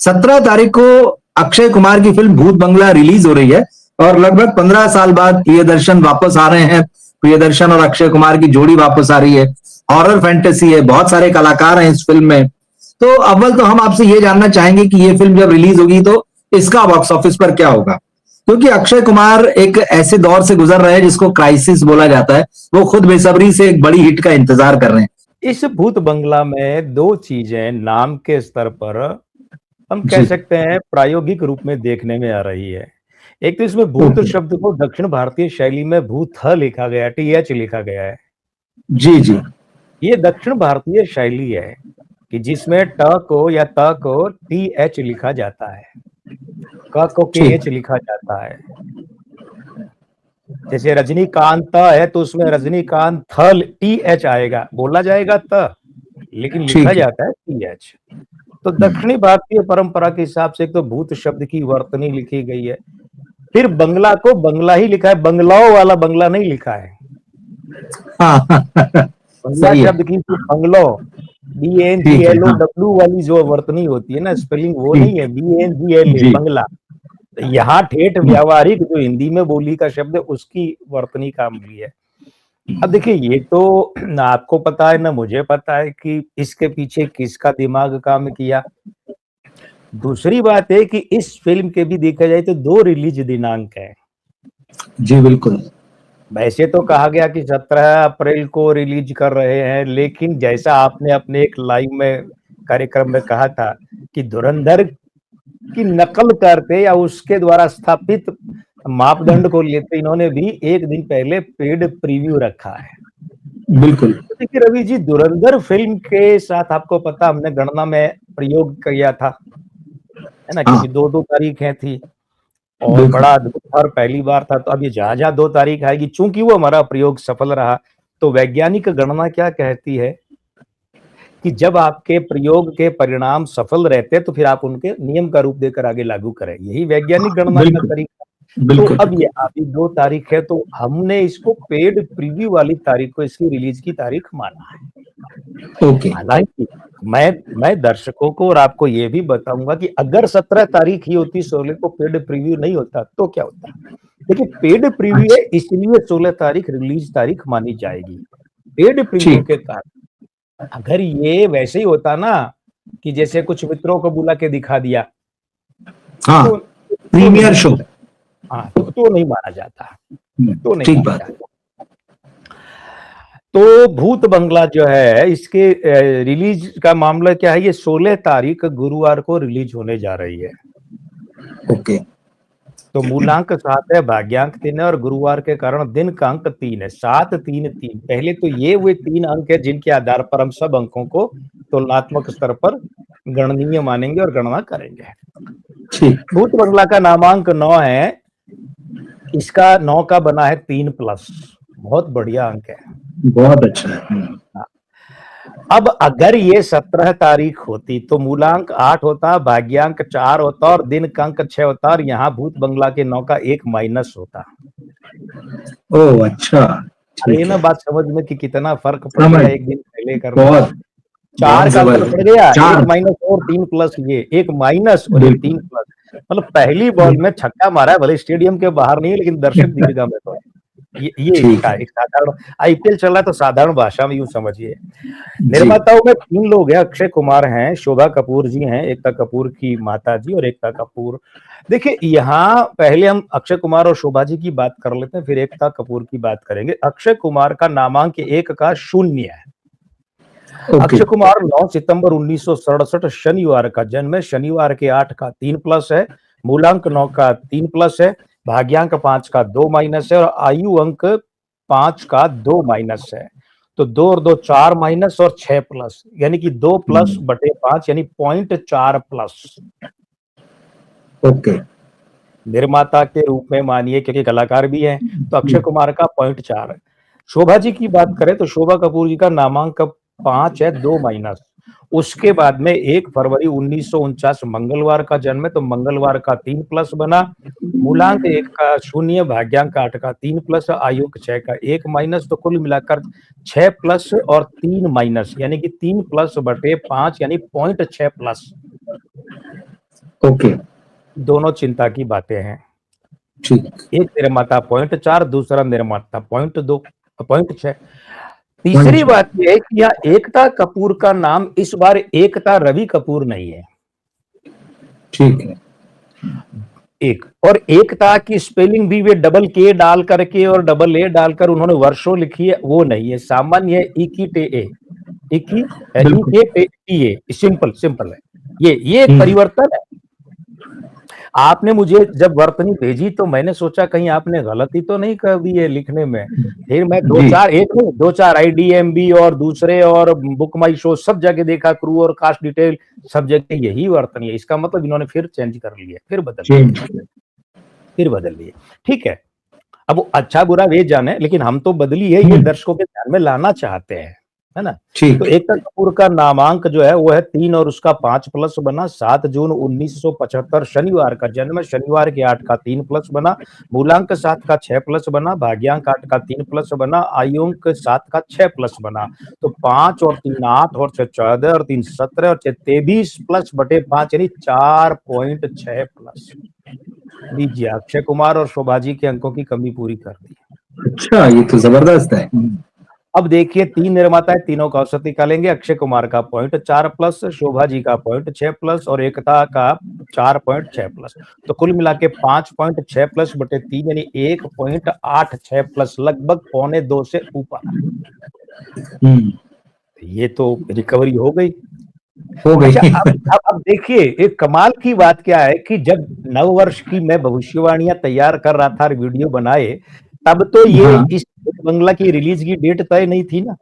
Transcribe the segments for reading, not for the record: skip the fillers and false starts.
17 तारीख को अक्षय कुमार की फिल्म भूत बंगला रिलीज हो रही है और लगभग 15 साल बाद प्रियदर्शन वापस आ रहे हैं। प्रियदर्शन और अक्षय कुमार की जोड़ी वापस आ रही है। हॉरर फैंटेसी है, बहुत सारे कलाकार हैं इस फिल्म में। तो अव्वल तो हम आपसे ये जानना चाहेंगे कि ये फिल्म जब रिलीज होगी तो इसका बॉक्स ऑफिस पर क्या होगा, क्योंकि अक्षय कुमार एक ऐसे दौर से गुजर रहे हैं जिसको क्राइसिस बोला जाता है। वो खुद बेसब्री से एक बड़ी हिट का इंतजार कर रहे हैं। इस भूत बंगला में दो चीजें नाम के स्तर पर हम कह सकते हैं प्रायोगिक रूप में देखने में आ रही है। एक तो इसमें भूत शब्द को दक्षिण भारतीय शैली में भूत लिखा गया, TH लिखा गया है। जी जी, ये दक्षिण भारतीय शैली है कि जिसमें ट को या त को TH लिखा जाता है, क को KH लिखा जाता है। जैसे रजनीकांत है तो उसमें रजनीकांत TH आएगा, बोला जाएगा त, लेकिन लिखा जाता है TH। तो दक्षिणी भारतीय परंपरा के हिसाब से एक तो भूत शब्द की वर्तनी लिखी गई है, फिर बंगला को बंगला ही लिखा है, बंगलाओं वाला बंगला नहीं लिखा है। बंगला शब्द की बंगलो BANGLOW वाली जो वर्तनी होती है ना, स्पेलिंग वो नहीं है, BANGLA बंगला। यहाँ ठेठ व्यावहारिक जो हिंदी में बोली का शब्द है उसकी वर्तनी काम ली है। अब देखिए, ये तो ना आपको पता है ना मुझे पता है कि इसके पीछे किसका दिमाग काम किया। दूसरी बात है कि इस फिल्म के भी देखा जाए तो 2 रिलीज दिनांक है। जी बिल्कुल। वैसे तो कहा गया कि 17 अप्रैल को रिलीज कर रहे हैं, लेकिन जैसा आपने अपने एक लाइव में कार्यक्रम में कहा था कि धुरंधर की नकल करते या उसके द्वारा स्थापित मापदंड को लेते इन्होंने भी एक दिन पहले पेड प्रीव्यू रखा है। बिल्कुल। तो देखिए रवि जी, धुरंधर फिल्म के साथ आपको पता हमने गणना में प्रयोग किया था, है ना, क्योंकि 2-2 तारीखें थी और बड़ा अद्भुत और पहली बार था। तो अब ये जहां 2 तारीख आएगी, चूंकि वो हमारा प्रयोग सफल रहा, तो वैज्ञानिक गणना क्या कहती है कि जब आपके प्रयोग के परिणाम सफल रहते हैं तो फिर आप उनके नियम का रूप देकर आगे लागू करें। यही वैज्ञानिक गणना का तरीका। तो अब ये अभी 2 तारीख है, तो हमने इसको पेड प्रीव्यू वाली तारीख को इसकी रिलीज की तारीख माना है। हालांकि मैं दर्शकों को और आपको ये भी बताऊंगा कि अगर 17 तारीख ही होती, 16 को पेड प्रीव्यू नहीं होता तो क्या होता। देखिए, पेड प्रीव्यू है इसलिए 16 तारीख रिलीज तारीख मानी जाएगी। पेड प्रीव्यू के कारण अगर ये वैसे ही होता ना कि जैसे कुछ मित्रों को बुला के दिखा दिया, तो प्रीमियर शो, तो नहीं माना जाता, तो नहीं माना जाता। तो भूत बंगला जो है, इसके रिलीज का मामला क्या है, ये 16 तारीख गुरुवार को रिलीज होने जा रही है। ओके। तो मूलांक 7 है, भाग्यांक 3 है और गुरुवार के कारण दिन का अंक 3 है। 7 3 3। पहले तो ये वे 3 अंक है जिनके आधार पर हम सब अंकों को तुलनात्मक स्तर पर गणनीय मानेंगे और गणना करेंगे। भूत बंगला का नामांक 9 है, इसका 9 का बना है 3+, बहुत बढ़िया अंक है, बहुत अच्छा है। अब अगर ये 17 तारीख होती तो मूलांक 8 होता, भाग्यांक 4 होता और दिन का अंक 6 होता और यहाँ भूत बंगला के 9 का 1 माइनस होता। ओह अच्छा, अरे ना बात समझ में कि कितना फर्क पड़ गया एक दिन पहले करना। बहुत 4 का अंतर पड़ गया, 1 माइनस और 3+, ये 1 माइनस और 1 3+। मतलब पहली बॉल में छक्का मारा है, भले स्टेडियम के बाहर नहीं, लेकिन दर्शक दिखेगा मैं तो। ये इसका एक साधारण IPL चल रहा है तो साधारण भाषा में यूं समझिए। निर्माताओं में 3 लोग हैं, अक्षय कुमार हैं, शोभा कपूर जी हैं, एकता कपूर की माता जी और एकता कपूर। देखिए, यहाँ पहले हम अक्षय कुमार और शोभा जी की बात कर लेते हैं, फिर एकता कपूर की बात करेंगे। अक्षय कुमार का नामांक 1 का 0 है। अक्षय कुमार 9 सितंबर 1967 शनिवार का जन्म है। शनिवार के 8 का 3+ है, मूलांक 9 का 3+ है, भाग्यांक 5 का 2 माइनस है और आयु अंक 5 का 2 माइनस है। तो 2 और 2 4 माइनस और 6+, यानी कि 2+/5 यानी 0.4+। ओके। निर्माता के रूप में मानिए, क्योंकि कलाकार भी हैं, तो अक्षय कुमार का 0.4 है। शोभा जी की बात करें तो शोभा कपूर जी का नामांक 5 है, 2 माइनस। उसके बाद में 1 फरवरी 1949 मंगलवार का जन्म है, तो मंगलवार का 3+ बना, मूलांक 1 का 0, भाग्यांक 8 का 3+, आयु 6 का 1 माइनस। तो कुल मिलाकर 6+ और 3 माइनस यानी कि 3+/5 यानी 0.6+। ओके, दोनों चिंता की बातें हैं। ठीक। एक निर्माता 0.4, दूसरा निर्माता 0.2, 0.6। तीसरी बात यह है कि यहाँ एकता कपूर का नाम इस बार एकता रवि कपूर नहीं है। ठीक है। एक और एकता की स्पेलिंग भी वे डबल के डाल करके और डबल ए डालकर उन्होंने वर्षों लिखी है, वो नहीं है। सामान्य है इकी टे ए, इकी बिल्कुल। टे ए, सिंपल सिंपल है। ये एक हम्म, परिवर्तन है। आपने मुझे जब वर्तनी भेजी तो मैंने सोचा कहीं आपने गलती तो नहीं कर दी है लिखने में। फिर मैं दो जी। चार, एक नहीं दो चार IDMB और दूसरे और बुक माई शो सब जगह देखा, क्रू और कास्ट डिटेल सब जगह यही वर्तनी है। इसका मतलब इन्होंने फिर चेंज कर लिया, फिर बदल लिए। ठीक है, अब वो अच्छा बुरा वे जाने, लेकिन हम तो बदली है, ये दर्शकों के ध्यान में लाना चाहते हैं, है ना। ठीक। तो एकता कपूर का नामांक जो है वो है 3 और उसका 5+ बना। 7 जून 1975 शनिवार का जन्म, शनिवार के 8 का 3+ बना। मूलांक 7 का 6+ बना। भाग्यांक 8 का 3+ बना। आयुंक 7 का 6+ बना। तो 5 और 3 8 और 6 14 और 3 17 और 6 23+/5 यानी 4.6+। लीजिए, अक्षय कुमार और शोभाजी के अंकों की कमी पूरी कर दी। अच्छा, ये तो जबरदस्त है। अब देखिए, 3 निर्माता है, तीनों का औसत निकालेंगे। अक्षय कुमार का 0.4+, शोभा जी का 0.6+ और एकता का 4.6+। तो कुल मिला के 5.6+/3 यानी 1.86+, लगभग 1.25 से ऊपर। ये तो रिकवरी हो गई। हो गई। अच्छा, अब देखिए, एक कमाल की बात क्या है कि जब नववर्ष की मैं भविष्यवाणियां तैयार कर रहा था, वीडियो बनाए, तब तो ये हाँ, इस बंगला की रिलीज की डेट तय नहीं थी ना।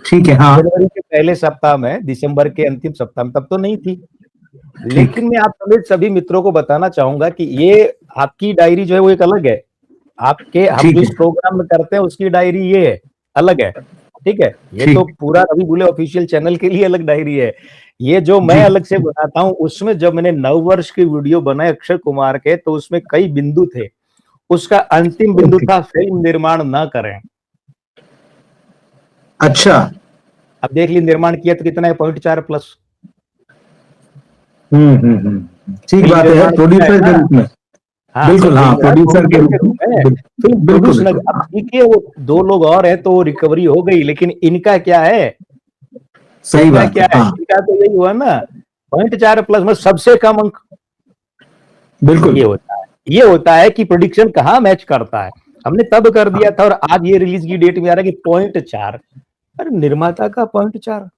ठीक है। हाँ, जनवरी के पहले सप्ताह में, दिसंबर के अंतिम सप्ताह में, तब तो नहीं थी। ठीक। लेकिन मैं आप समेत सभी मित्रों को बताना चाहूंगा कि ये आपकी डायरी जो है वो एक अलग है। आपके हम जो ठीक इस है। प्रोग्राम में करते हैं उसकी डायरी ये है, अलग है। ठीक है, ये तो ठीक। पूरा रवि बुले ऑफिशियल चैनल के लिए अलग डायरी है। ये जो मैं जी। अलग से बनाता हूँ, उसमें जब मैंने नववर्ष की वीडियो बनाए अक्षय कुमार के, तो उसमें कई बिंदु थे। उसका अंतिम बिंदु ओके। था फिल्म निर्माण न करें। अच्छा। अब देख ली, निर्माण किया तो कितना है, 0.4+। ठीक फिल्म बात है, निर्माण किया है प्रोड्यूसर के ना। रूप में। हाँ, तो बिल्कुल, हाँ, प्रोड्यूसर के प्रोड्यूसर के रूप रूप में में। फिल्म बिल्कुल, प्रोड्यूस न, बिल्कुल। अब ठीक है, वो 2 लोग और हैं तो रिकवरी हो गई, लेकिन इनका क्या है, सही इनका बात क्या है। है, हाँ, इनका तो यही हुआ ना, 0.4+ में सबसे कम अंक। बिल्कुल। ये होता है कि प्रोडिक्शन कहाँ मैच करता है। हमने तब कर दिया था और आज ये रिलीज की डेट में आ रहा है कि 0.4। अरे निर्माता का 0.4।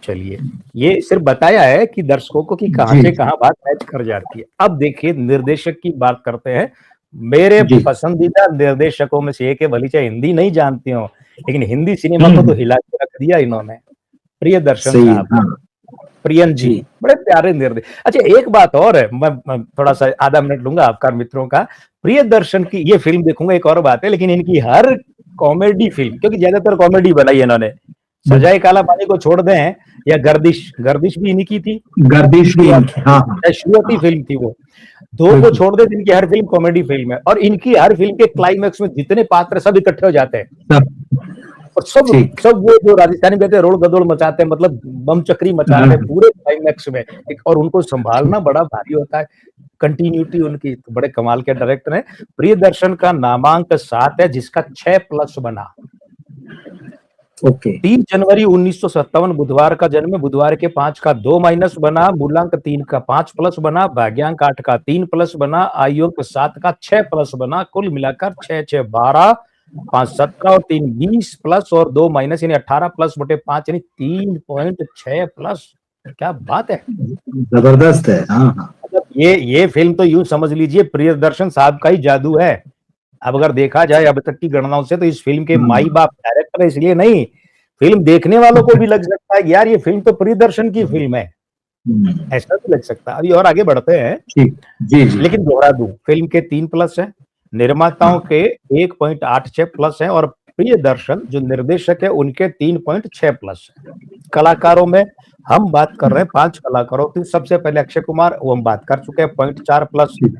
चलिए, ये सिर्फ बताया है कि दर्शकों को कि कहां जी। से कहां बात मैच कर जाती है। अब देखिए, निर्देशक की बात करते हैं। मेरे जी। पसंदीदा निर्देशकों में से एक है, भली चाहे हिंदी नहीं जानती हो, लेकिन हिंदी सिनेमा को तो हम्म, हिला के रख दिया इन्होंने, प्रियदर्शन सही है। साहब। हाँ। प्रियन जी, जी। बड़े प्यारे निर्देश। अच्छा, एक बात और है, मैं थोड़ा सा आधा मिनट लूंगा आपका मित्रों का। प्रियदर्शन की ये फिल्म देखूंगा एक और बात है, लेकिन इनकी हर कॉमेडी फिल्म, क्योंकि ज्यादातर कॉमेडी बनाई है इन्होंने, सजाए काला पानी को छोड़ दें या गर्दिश, गर्दिश भी इन्हीं की थी, गर्दिश भी इनकी। हाँ, हाँ। शुरुआती हाँ, फिल्म थी वो। दो को बिल्कुल। छोड़ दे, इनकी हर फिल्म कॉमेडी फिल्म है, और इनकी हर फिल्म के क्लाइमैक्स में जितने पात्र सब इकट्ठे हो जाते हैं, सब और सब ठीक। सब वो जो राजस्थानी कहते हैं रोड़ गदौड़ मचाते हैं, मतलब बम चक्री मचाते हैं हाँ, पूरे क्लाइमैक्स में। और उनको संभालना बड़ा भारी होता है, कंटिन्यूटी उनकी, तो बड़े कमाल के डायरेक्टर हैं। प्रियदर्शन का नामांक 7 है, जिसका 6+ बना। ओके। 30 जनवरी 1957 बुधवार का जन्म, बुधवार के 5 का 2- बना। मूलांक 3 का 5+ बना। भाग्यांक 8 का 3+ बना। आयुंक 7 का 6+ बना। कुल मिलाकर 6 6 12, 5 17 और 3 20+ और 2- यानी 18+/5 यानी 3.6+। क्या बात है। जबरदस्त है। हाँ, हाँ। मतलब ये फिल्म तो यूं समझ लीजिए प्रियदर्शन साहब का ही जादू है। अब अगर देखा जाए अब तक की गणनाओं से, तो इस फिल्म के माई बाप डायरेक्टर है, इसलिए नहीं, फिल्म देखने वालों को भी लग सकता है कि यार ये फिल्म तो प्रियदर्शन की फिल्म है, ऐसा भी लग सकता है। अभी और आगे बढ़ते हैं, ठीक। जी, जी। लेकिन दोहरा दूं, फिल्म के 3+ है, निर्माताओं हाँ, के 1.86+ है, और प्रियदर्शन जो निर्देशक है उनके 3.6+ है। कलाकारों में हम बात कर रहे हैं 5 कलाकारों की। सबसे पहले अक्षय कुमार, वो हम बात कर चुके हैं, 0.4+। ठीक।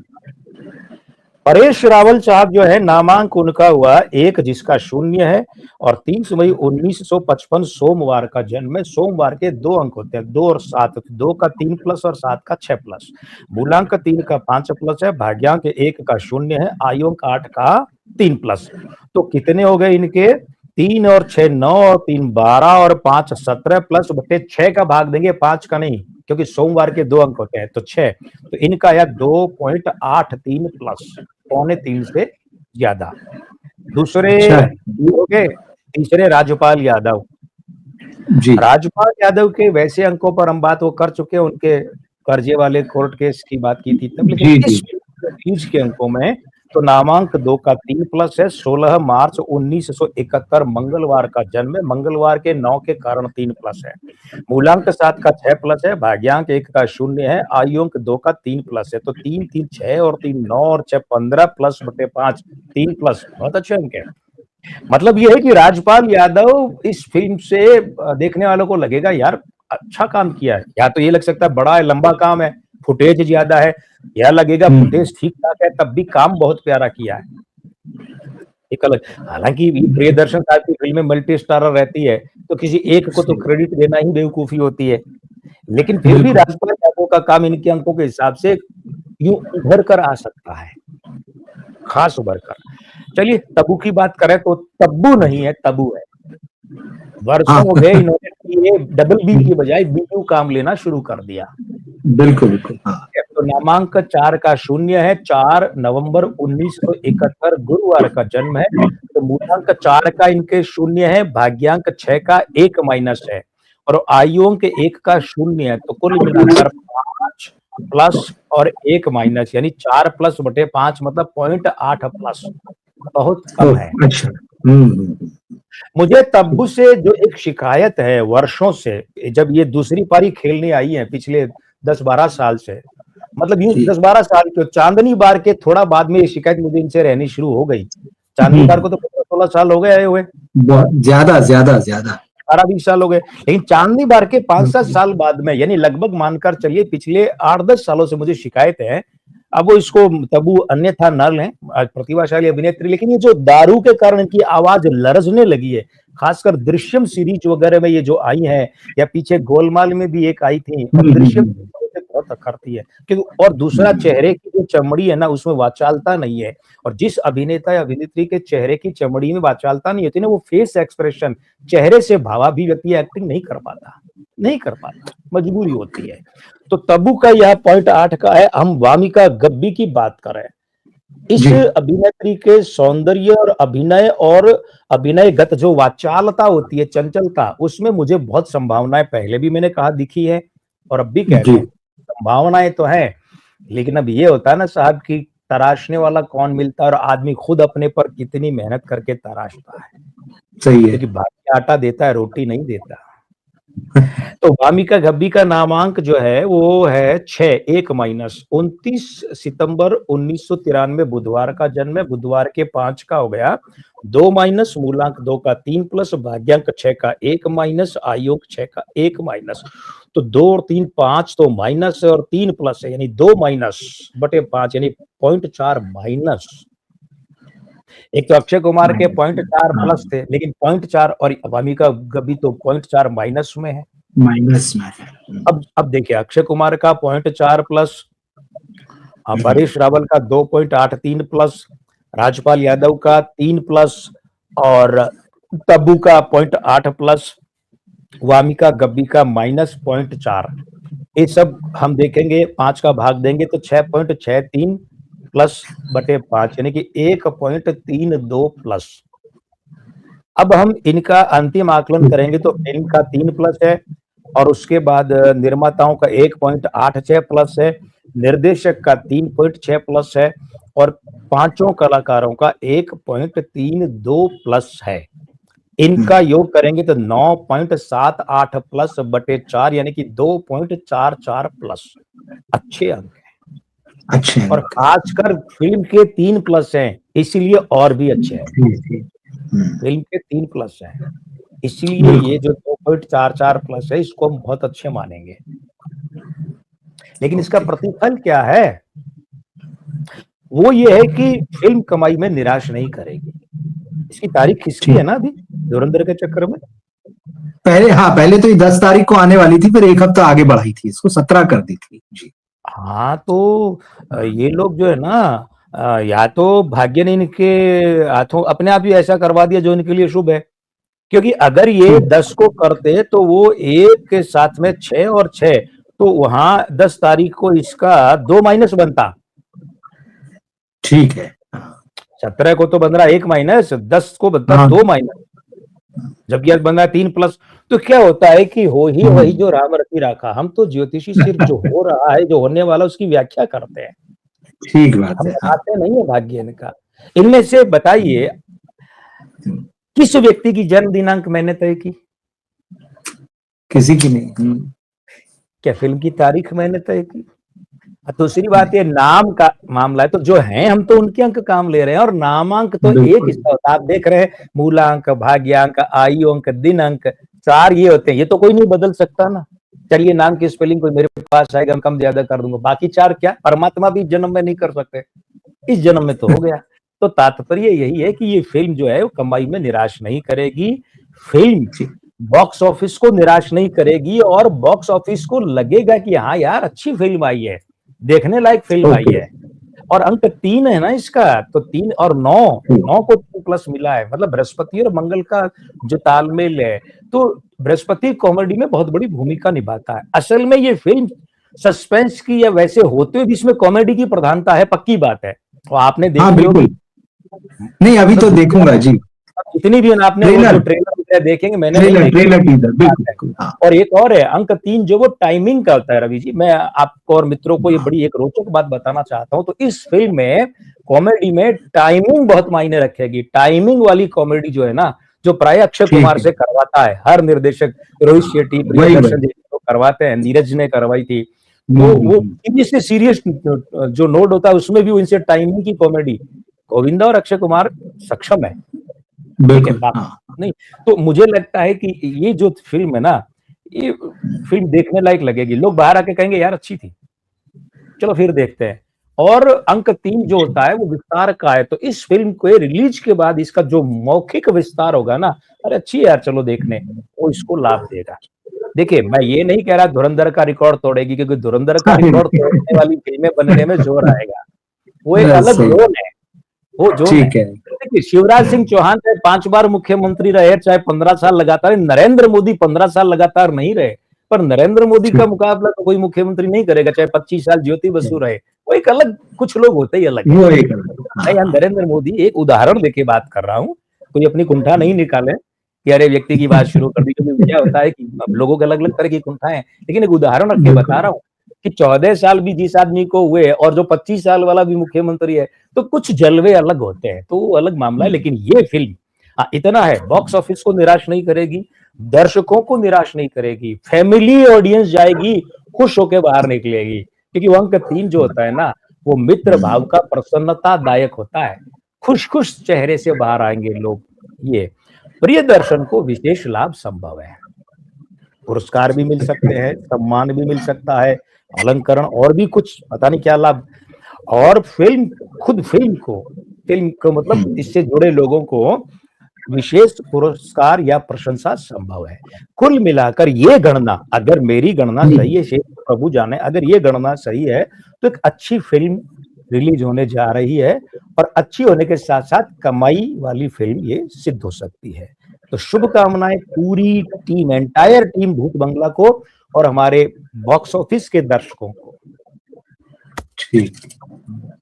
परेश रावल साहब जो है, नामांक उनका हुआ 1 जिसका 0 है, और 30 मई 1955 सोमवार का जन्म है। सोमवार के 2 अंक होते हैं, 2 और 7, 2 का 3 प्लस और 7 का 6 प्लस। मूलांक 3 का 5 प्लस है, भाग्यांक 1 का 0 है, आयुंक 8 का 3 प्लस। तो कितने हो गए इनके? 3 और 6 9 और 3 12 और 5 17 प्लस बटे 6 का भाग देंगे, 5 का नहीं, क्योंकि सोमवार के 2 अंक होते हैं, तो 6। तो इनका आया 2.83 प्लस, 2.75 से ज्यादा। दूसरे अच्छा हो गए। तीसरे राजपाल यादव। जी राजपाल यादव के वैसे अंकों पर हम बात वो कर चुके हैं, उनके कर्जे वाले कोर्ट केस की बात की थी तब, लेकिन जी इस जी फीस के अंकों में तो नामांक 2 का 3 प्लस है, 16 मार्च 1971 मंगलवार का जन्म है, मंगलवार के 9 के कारण 3 प्लस है। मूलांक 7 का 6 प्लस है, भाग्यांक 1 का 0 है, आयुंक 2 का 3 प्लस है। तो 3 3 6 और 3 9 और 6 15 प्लस बटे 5 3 प्लस, बहुत अच्छे अंक है। मतलब ये है कि राजपाल यादव इस फिल्म से देखने वालों को लगेगा यार अच्छा काम किया है, या तो ये लग सकता है बड़ा है, लंबा काम है, फुटेज ज्यादा है, या लगेगा फुटेज ठीक ठाक है, तब भी काम बहुत प्यारा किया है। एक अलग, हालांकि प्रियदर्शन साहब की फिल्में मल्टी स्टारर रहती है, तो किसी एक को तो क्रेडिट देना ही बेवकूफी होती है, लेकिन फिर भी राजपाल यादव का काम इनके अंकों के हिसाब से यूं उभर कर आ सकता है, खास उभर कर। चलिए तब्बू की बात करें तो तब्बू नहीं है, तब्बू है। वर्षों हो गए इन्होंने ये डबल बी की बजाय बीयू काम लेना शुरू कर दिया। बिल्कुल बिल्कुल हाँ तो नामांक 4 का 0 है, 4 नवंबर 1971 गुरुवार का जन्म है। तो मूलांक 4 का इनके 0 है, भाग्यांक 6 का 1 माइनस है, और आयुओं के 1 का 0 है। तो कुल मिलाकर 5 प्लस और 1 माइनस, यानी 4 प्लस बटे 5 मतलब 0.8 प्लस, बहुत कम है। अच्छा मुझे तब्बू से जो एक शिकायत है वर्षों से, जब ये दूसरी पारी खेलने आई है पिछले 10-12 साल से, मतलब यूं 10-12 साल के, चांदनी बार के थोड़ा बाद में ये शिकायत मुझे इनसे रहनी शुरू हो गई। चांदनी बार को तो 15-16 साल हो गए आए हुए, ज्यादा ज्यादा ज्यादा 18-20 साल हो गए, लेकिन चांदनी बार के 5-7 साल बाद में, यानी लगभग मानकर चलिए पिछले 8-10 सालों से मुझे शिकायत है। अब वो इसको तब्बू अन्यथा न लें, प्रतिभाशाली अभिनेत्री, लेकिन ये जो दारू के कारण इनकी आवाज लरजने लगी है, खासकर दृश्यम सीरीज वगैरह में ये जो आई है, या पीछे गोलमाल में भी एक आई थी, और दृश्यम बहुत अखरती है, क्योंकि और दूसरा चेहरे की जो चमड़ी है ना, उसमें वाचालता नहीं है, और जिस अभिनेता या अभिनेत्री के चेहरे की चमड़ी में वाचालता नहीं होती ना, वो फेस एक्सप्रेशन, चेहरे से भावाभिव्यक्ति एक्टिंग नहीं कर पाता, मजबूरी होती है। तो तब्बू का यह 0.8 का है। हम वामिका गब्बी की बात करें, इस अभिनेत्री के सौंदर्य और अभिनयगत जो वाचालता होती है, चंचलता, उसमें मुझे बहुत संभावनाएं पहले भी मैंने कहा दिखी है, और अब भी कहता हूं संभावनाएं तो है, लेकिन अब ये होता है ना साहब की तराशने वाला कौन मिलता है, और आदमी खुद अपने पर कितनी मेहनत करके तराशता है। सही है, क्योंकि भाई आटा देता है, रोटी नहीं देता। तो वामिका गब्बी का नामांक जो है वो है 6 1 माइनस, 29 सितंबर 1993 बुधवार का जन्म है, बुधवार के 5 का हो गया 2 माइनस, मूलांक 2 का 3 प्लस, भाग्यांक 6 का 1 माइनस, आयुक 6 का 1 माइनस। तो 2 और 3 5 तो माइनस है, और 3 प्लस है, यानी 2 माइनस बटे 5 यानी 0.4 माइनस। एक तो अक्षय कुमार के 0.4 प्लस थे, लेकिन 0.4, और वामिका गब्बी तो 0.4 माइनस में है, माइनस में। अब देखिए अक्षय कुमार का 0.4 प्लस, परेश रावल का 2.83 प्लस, राजपाल यादव का 3 प्लस, और तब्बू का 0.8 प्लस, वामिका गब्बी का -0.4। ये सब हम देखेंगे, 5 का भाग देंगे तो 6.63 प्लस बटे 5 यानी कि 1.32 प्लस। अब हम इनका अंतिम आकलन करेंगे तो फिल्म का 3 प्लस है, और उसके बाद निर्माताओं का 1.86 प्लस है, निर्देशक का 3.6 प्लस है, और पांचों कलाकारों का 1.32 प्लस है। इनका योग करेंगे तो 9.78 प्लस बटे 4 यानी कि 2.44 प्लस। अच्छे अंक हैं, अच्छे, और खासकर फिल्म के 3 प्लस हैं, इसीलिए और भी अच्छे हैं। फिल्म के 3 प्लस हैं, इसलिए ये जो 2.44 प्लस है, इसको हम बहुत अच्छे मानेंगे। लेकिन इसका प्रतिफल क्या है? वो ये है कि फिल्म कमाई में निराश नहीं करेगी। इसकी तारीख खिसकी है ठीक। ना अभी धुरंधर के चक्कर में। पहले तो ये 10 तारीख को आने वाली थी, फिर एक हफ्ता आगे बढ़ाई थी, इसको 17 कर दी थी जी। हाँ तो ये लोग जो है ना या तो भाग्य ने इनके हाथों अपने आप ही ऐसा करवा दिया जो इनके लिए शुभ है, क्योंकि अगर ये ठीक 10 को करते तो वो एक के साथ में 6 और 6, तो वहां 10 तारीख को इसका 2 माइनस बनता। ठीक है। 17 को तो बन रहा 1 माइनस, 10 को बनता हाँ 2 माइनस, जबकि आज बन रहा 3 प्लस। तो क्या होता है कि हो ही वही जो राम रति राखा। हम तो ज्योतिषी सिर्फ जो हो रहा है, जो होने वाला, उसकी व्याख्या करते हैं, ठीक बात हम है। हाँ। बताते नहीं है भाग्य इनका। इनमें से बताइए किस व्यक्ति की जन्म दिनांक मैंने तय की? किसी की नहीं। क्या फिल्म की तारीख मैंने तय की? दूसरी बात ये नाम का मामला है, तो जो हैं हम तो उनके अंक काम ले रहे हैं, और नामांक तो एक बिल्कुल। हिस्सा होता है। आप देख रहे हैं मूलांक, भाग्यांक, आयु अंक, दिन अंक, 4 ये होते हैं। ये तो कोई नहीं बदल सकता ना। चलिए नाम की स्पेलिंग कोई मेरे पास आएगा, हम कम ज्यादा कर दूंगा, बाकी 4 क्या परमात्मा भी जन्म में नहीं कर सकते, इस जन्म में तो हो गया। तो तात्पर्य यही है कि ये फिल्म जो है वो कमाई में निराश नहीं करेगी। फिल्म बॉक्स ऑफिस को निराश नहीं करेगी, और बॉक्स ऑफिस को लगेगा कि हाँ यार अच्छी फिल्म आई है, देखने लायक फिल्म आई है। और अंक 3 है ना इसका, तो 3 और 9 को 2 प्लस मिला है, मतलब बृहस्पति और मंगल का जो तालमेल है, तो बृहस्पति कॉमेडी में बहुत बड़ी भूमिका निभाता है। असल में ये फिल्म सस्पेंस की या वैसे होते हुए जिसमें कॉमेडी की प्रधानता है, पक्की बात है। तो आपने हाँ देखी होगी, बिल्कुल। नहीं अभी तो देखूंगा जी। जितनी भी आपने वो जो ट्रेलर देखेंगे, मैंने नहीं देखे। ट्रेलर टीजर बिल्कुल। हाँ। और एक और है अंक 3 जो वो टाइमिंग का होता है। रवि जी, मैं आपको और मित्रों को ये बड़ी एक रोचक बात बताना चाहता हूं। तो इस फिल्म में कॉमेडी में टाइमिंग बहुत मायने रखेगी। टाइमिंग वाली कॉमेडी जो है ना, जो प्राय अक्षय कुमार से करवाता है हर निर्देशक, रोहित शेट्टी, प्रियदर्शन जी तो करवाते हैं, नीरज ने करवाई थी। तो वो से सीरियस जो नोट होता है उसमें भी इनसे टाइमिंग की कॉमेडी गोविंदा और अक्षय कुमार सक्षम है। ठीक है बात नहीं। तो मुझे लगता है कि ये जो फिल्म है ना, ये फिल्म देखने लायक लगेगी। लोग बाहर आके कहेंगे यार अच्छी थी, चलो फिर देखते हैं। और अंक 3 जो होता है वो विस्तार का है, तो इस फिल्म के रिलीज के बाद इसका जो मौखिक विस्तार होगा ना, अरे अच्छी है यार चलो देखने, वो इसको लाभ देगा। देखिए मैं ये नहीं कह रहा धुरंधर का रिकॉर्ड तोड़ेगी, क्योंकि धुरंधर का रिकॉर्ड तोड़ने वाली फिल्में बनने में जोर आएगा, वो एक अलग जोन है, वो जोन है। देखिए शिवराज सिंह चौहान चाहे 5 बार मुख्यमंत्री रहे, चाहे 15 साल लगातार, नरेंद्र मोदी 15 साल लगातार नहीं रहे, पर नरेंद्र मोदी का मुकाबला तो कोई मुख्यमंत्री नहीं करेगा, चाहे 25 साल ज्योति बसु रहे। वो एक अलग, कुछ लोग होते ही अलग है। मैं यहाँ नरेंद्र मोदी एक उदाहरण देके बात कर रहा हूँ, कोई अपनी कुंठा नहीं निकाले कि अरे व्यक्ति की बात शुरू कर दी। क्योंकि क्या होता है कि लोगों के अलग अलग तरह की कुंठाएं, लेकिन एक उदाहरण रख के बता रहा हूँ कि 14 साल भी जिस आदमी को हुए और जो 25 साल वाला भी मुख्यमंत्री है, तो कुछ जलवे अलग होते हैं, तो वो अलग मामला है। लेकिन ये फिल्म इतना है, बॉक्स ऑफिस को निराश नहीं करेगी, दर्शकों को निराश नहीं करेगी, फैमिली ऑडियंस जाएगी खुश होकर बाहर निकलेगी। क्योंकि वो अंक 3 जो होता है ना, वो मित्र भाव का प्रसन्नतादायक होता है, खुश खुश चेहरे से बाहर आएंगे लोग। ये प्रियदर्शन को विशेष लाभ संभव है, पुरस्कार भी मिल सकते हैं, सम्मान भी मिल सकता है, अलंकरण और भी कुछ पता नहीं क्या लाभ। और फिल्म को मतलब इससे जुड़े लोगों को विशेष पुरस्कार या प्रशंसा संभव है। कुल मिलाकर ये गणना, अगर मेरी गणना सही है, शेष प्रभु जाने, अगर ये गणना सही है तो एक अच्छी फिल्म रिलीज होने जा रही है, और अच्छी होने के साथ साथ कमाई वाली फिल्म ये सिद्ध हो सकती है। तो शुभकामनाएं पूरी टीम, एंटायर टीम भूत बंगला को और हमारे बॉक्स ऑफिस के दर्शकों को। ठीक,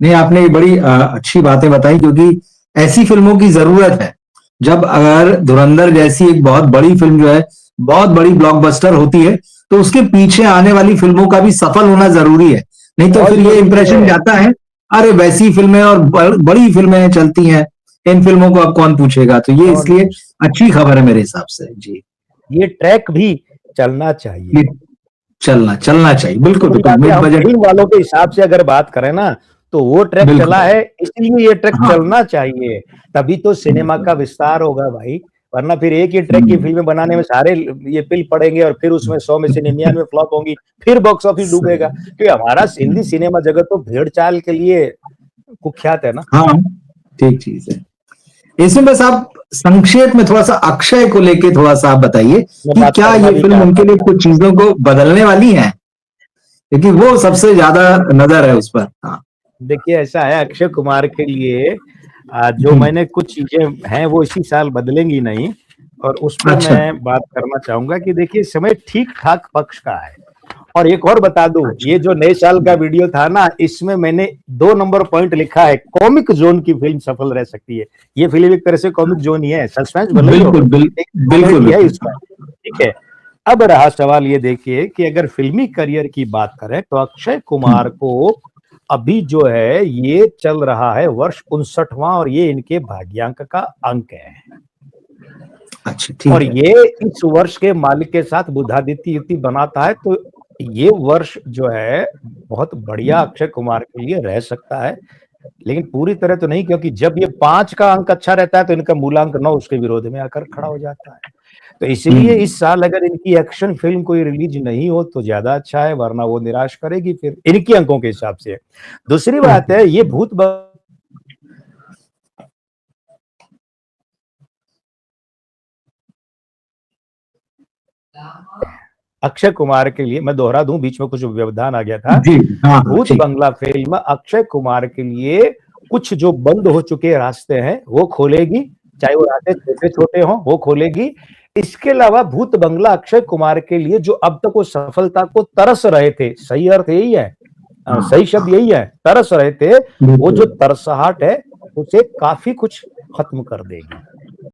नहीं आपने बड़ी अच्छी बातें बताई, क्योंकि ऐसी फिल्मों की जरूरत है। जब अगर धुरंधर जैसी एक बहुत बड़ी फिल्म जो है, बहुत बड़ी ब्लॉकबस्टर होती है, तो उसके पीछे आने वाली फिल्मों का भी सफल होना जरूरी है। नहीं तो फिर ये इंप्रेशन जाता है अरे वैसी फिल्में और बड़ी फिल्में चलती हैं, इन फिल्मों को अब कौन पूछेगा। तो ये इसलिए अच्छी खबर है मेरे हिसाब से जी। ये ट्रैक भी चलना चाहिए, चलना चाहिए, बिल्कुल। फिल्म वालों के हिसाब से अगर बात करें ना, तो वो ट्रैक चला है, इसलिए ये ट्रैक चलना चाहिए, तभी तो सिनेमा का विस्तार होगा भाई। वरना फिर एक ही ट्रैक की फिल्में बनाने में सारे ये पिल पड़ेंगे, और फिर उसमें 100 में से 99 फ्लॉप होंगी, फिर बॉक्स ऑफिस डूबेगा। क्योंकि हमारा हिंदी सिनेमा जगत तो भेड़ चाल के लिए कुख्यात है ना। हाँ, ठीक चीज है। इसमें बस आप संक्षेप में थोड़ा सा अक्षय को लेके थोड़ा सा आप बताइए मैं कि बात क्या करना ये भी फिल्म चाहता उनके लिए था। कुछ चीजों को बदलने वाली है, क्योंकि वो सबसे ज्यादा नजर है उस पर। हाँ। देखिए ऐसा है, अक्षय कुमार के लिए जो हम्म, मैंने कुछ चीजें हैं वो इसी साल बदलेंगी नहीं, और उस पर अच्छा। मैं बात करना चाहूंगा कि देखिए समय ठीक ठाक पक्ष का है। और एक और बता दूं, अच्छा। ये जो नए साल का वीडियो था ना, इसमें मैंने 2 नंबर पॉइंट लिखा है, कॉमिक जोन की फिल्म सफल रह सकती है। ये फिल्म एक तरह से कॉमिक जोन ही है, सस्पेंस भले ही हो, बिल्कुल एक बिल्कुल कॉमेडी है बिल्कुल। इसमें। ठीक है। अब रहा सवाल, ये देखिए कि अगर फिल्मी करियर की बात करें तो अक्षय कुमार हम्म, को अभी जो है ये चल रहा है वर्ष 59वां, और ये इनके भाग्यांक का अंक है। अच्छा और ठीक है। ये इस वर्ष के मालिक के साथ बुधादित्य युति बनाता है, तो ये वर्ष जो है बहुत बढ़िया अक्षय कुमार के लिए रह सकता है, लेकिन पूरी तरह तो नहीं, क्योंकि जब ये 5 का अंक अच्छा रहता है तो इनका मूलांक 9 उसके विरोध में आकर खड़ा हो जाता है। तो इसलिए हम्म, इस साल अगर इनकी एक्शन फिल्म कोई रिलीज नहीं हो तो ज्यादा अच्छा है, वरना वो निराश करेगी फिर इनके अंकों के हिसाब से। दूसरी बात है, ये भूत अक्षय कुमार के लिए, मैं दोहरा दूं, बीच में कुछ व्यवधान आ गया था। जी हाँ हाँ भूत ठीक। बंगला फिल्म अक्षय कुमार के लिए कुछ जो बंद हो चुके रास्ते हैं वो खोलेगी, चाहे वो रास्ते छोटे छोटे हों वो खोलेगी। इसके अलावा भूत बंगला अक्षय कुमार के लिए जो अब तक वो सफलता को तरस रहे थे, सही अर्थ यही है, हाँ सही शब्द यही है, तरस रहे थे, वो जो बिल्कुल। तरसहाट है उसे काफी कुछ खत्म कर देगी।